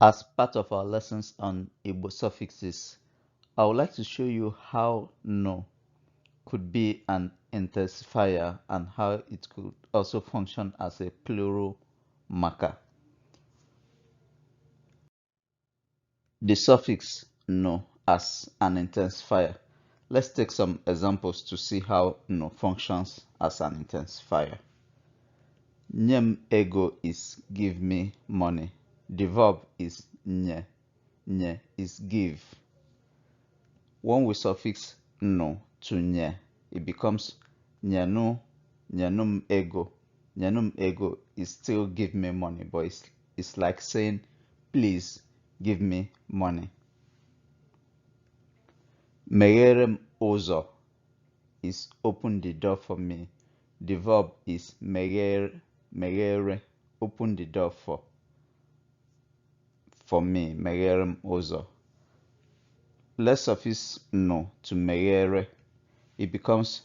As part of our lessons on Igbo suffixes, I would like to show you how no could be an intensifier and how it could also function as a plural marker. The suffix no as an intensifier. Let's take some examples to see how no functions as an intensifier. Nyem ego is give me money. The verb is nye. Nye is give. When we suffix no to nye, it becomes nyanu, nyanum ego. Nyanum ego is still give me money, but it's like saying, please give me money. Megherem ụzọ is open the door for me. The verb is meghere, open the door for me. Megherem ụzọ. Let's suffix no to meghere. It becomes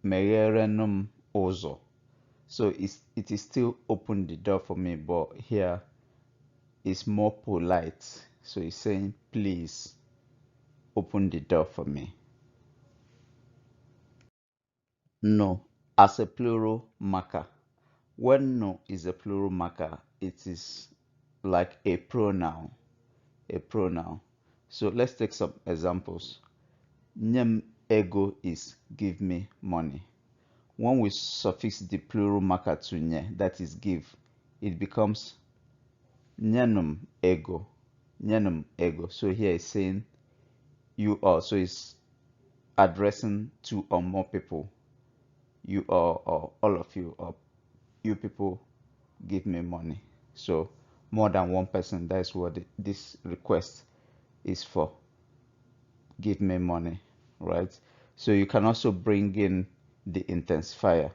megherenum ụzọ. So it is still open the door for me, but here it's more polite. So it's saying, please open the door for me. No as a plural marker. When no is a plural marker, it is like a pronoun. A pronoun. So let's take some examples. Nyem ego is give me money. When we suffix the plural marker to nye, that is give, it becomes nyanum ego. Nyanum ego. So here it's saying you are. So it's addressing two or more people. You are, or all of you, or you people give me money. So more than one person, that's what this request is for. Give me money, right? So you can also bring in the intensifier.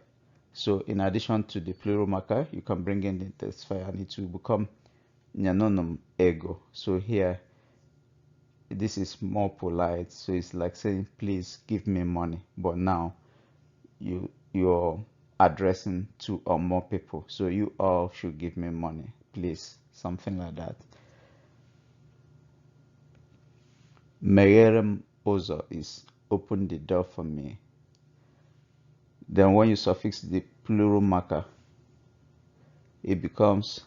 So in addition to the plural marker, you can bring in the intensifier and it will become nyanonum ego. So here, this is more polite. So it's like saying, please give me money. But now you're addressing two or more people. So you all should give me money, please. Something like that. Megherem ụzọ is open the door for me. Then when you suffix the plural marker, it becomes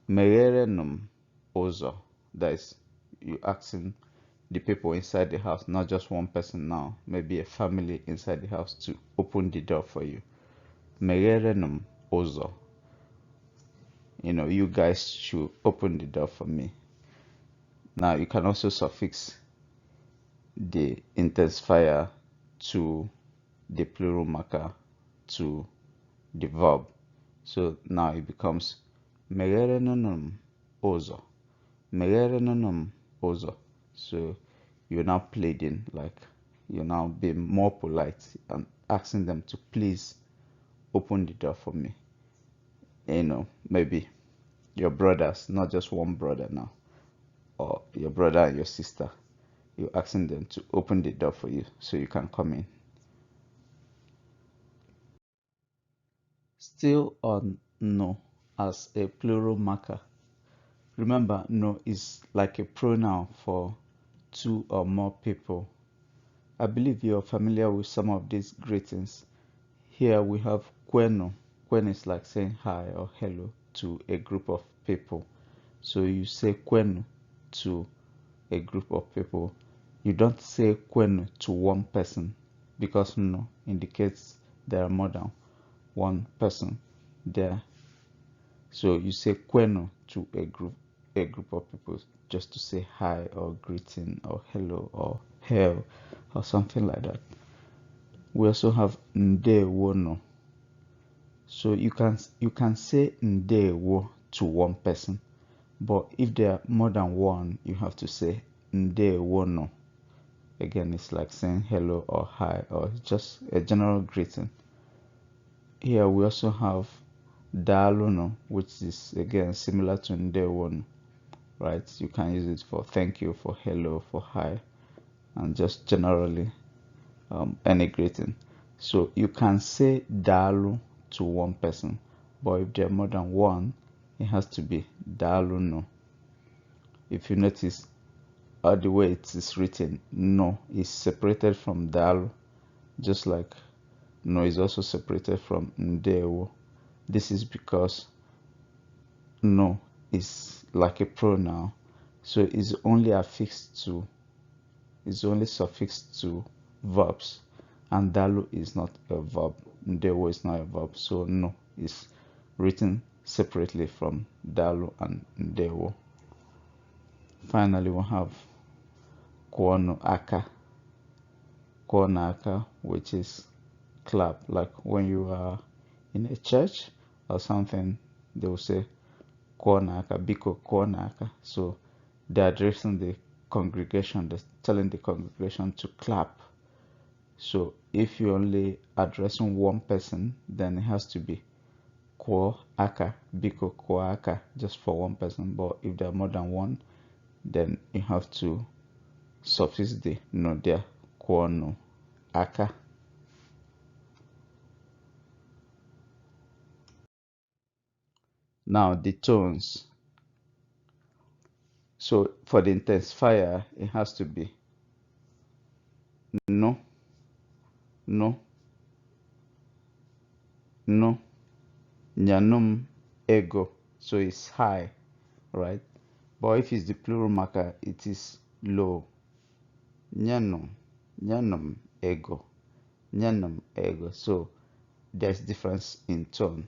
megherenum ụzọ. That is, you asking the people inside the house, not just one person now, maybe a family inside the house, to open the door for you. Megherenum ụzọ. You guys should open the door for me. Now you can also suffix the intensifier to the plural marker to the verb. So now it becomes megherenum ụzọ. Megherenum ụzọ. So you're now pleading, like you're now being more polite and asking them to please open the door for me. Maybe your brothers, not just one brother now, or your brother and your sister, you're asking them to open the door for you so you can come in. Still on no as a plural marker. Remember, no is like a pronoun for two or more people. I believe you're familiar with some of these greetings. Here we have kwenu. Kwenu is like saying hi or hello to a group of people. So you say kwenu to a group of people. You don't say kwenu to one person, because no indicates there are more than one person there. So you say kwenu to a group of people, just to say hi or greeting or hello or hail or something like that. We also have ndewono. So you can say ndewo to one person, but if there are more than one, you have to say ndewono. Again, it's like saying hello or hi or just a general greeting. Here we also have daaluno, which is again similar to ndewono, right? You can use it for thank you, for hello, for hi, and just generally any greeting. So you can say daalu to one person, but if there are more than one, it has to be daaluno. if you notice the way it is written, no is separated from dalu, just like no is also separated from ndewo. This is because no is like a pronoun, so it's only suffixed to verbs, and dalu is not a verb, ndewo is not a verb, so no is written separately from dalu and ndewo. Finally, we have kwono aka, which is clap, like when you are in a church or something, they will say kwono aka, biko kwono aka. So they're addressing the congregation, they're telling the congregation to clap. So if you're only addressing one person, then it has to be kwo aka, biko kwo aka, just for one person. But if there are more than one, then you have to suffix the no there, kwono aka. Now the tones. So for the intensifier, it has to be no, no, no, nyanum, ego. So it's high, right? But if it's the plural marker, it is low. Nyanum, nyanum, ego, nyanum, ego. So there's difference in tone.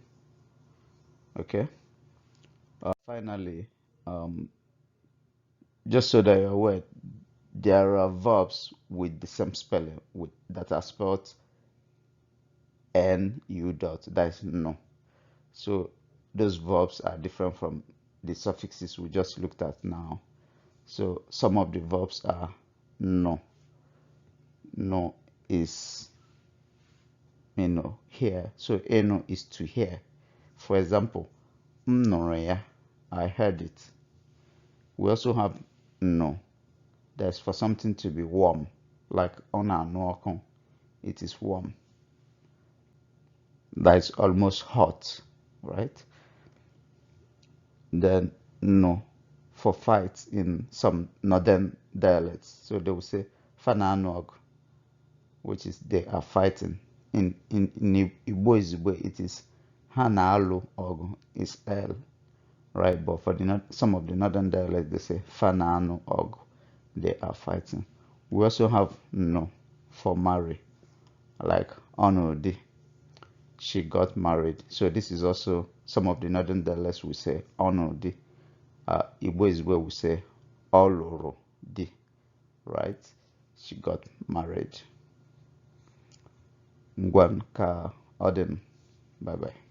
Okay. Finally, just so that you're aware, there are verbs with the same spelling that are spelled nu dot. That is no. So those verbs are different from the suffixes we just looked at now. So some of the verbs are no. No is hear. So eno is to hear. For example, ya, I heard it. We also have no. That's for something to be warm, like ona no, it is warm. That's almost hot, right? Then no for fights in some northern dialects. So they will say fananog, which is they are fighting. In Igbo, it is hanalu og is L, right? But for some of the northern dialects, they say fananu og, they are fighting. We also have no for marry, like onodi, she got married. So this is also some of the northern dialects we say onodi. Igbo is where we say oloro di, right? She got married. Ngwan ka odin. Bye bye.